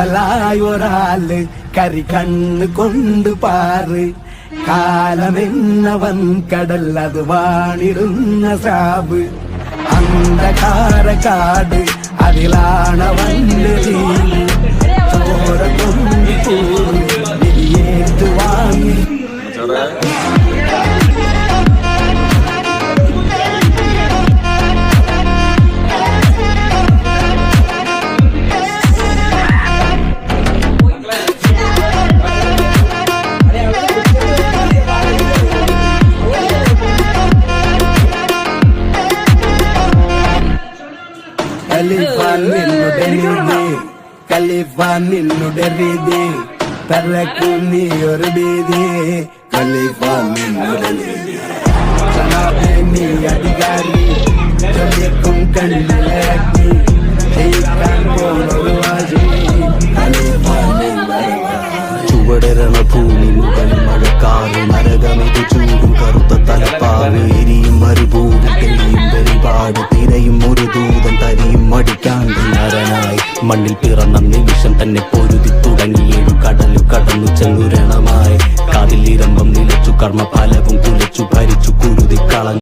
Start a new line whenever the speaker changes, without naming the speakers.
കാവലായൊരാള് കരികണ്ണ് കൊണ്ട് പാറ് കാലമെന്നവൻ കടൽ അത് വാണിടുന്ന സാബ് അന്ധകാര കാട് അതിലാണവന്റെ ജീവ് ചോര കൊണ്ട് കൂറിയേറ്റു വാങ്ങി Khalifan നിന്നുടെ രീതി പറക്കും നീ ഒരു ഭീതി Khalifan നിന്നുടെ രീതി നീ അധികാരി ചൊല്ലിക്കും കണ്ണിലാക്കി ജയിക്കാൻ പോണൊരു വാശി Khalifan ചുവടരണ ഭൂമി മുകളിൽ മഴക്കാറ് നരകമിത് ചൂടും കറുത്ത തലപ്പാവ് എരിയും മരുഭൂമി തെളിയും വെളിപാട് തിരയും ഒരു ദൂതൻ തരിയും മടിക്കാണ്ട് നരനായി മണ്ണിൽ പിറന്ന നിമിഷം തന്നെ പൊരുതി തുടങ്ങി ഏഴു കടലു കടന്നു ചെന്നുരണമായി കാതിൽ ഇരമ്പം നിലച്ചു കർമ്മഫല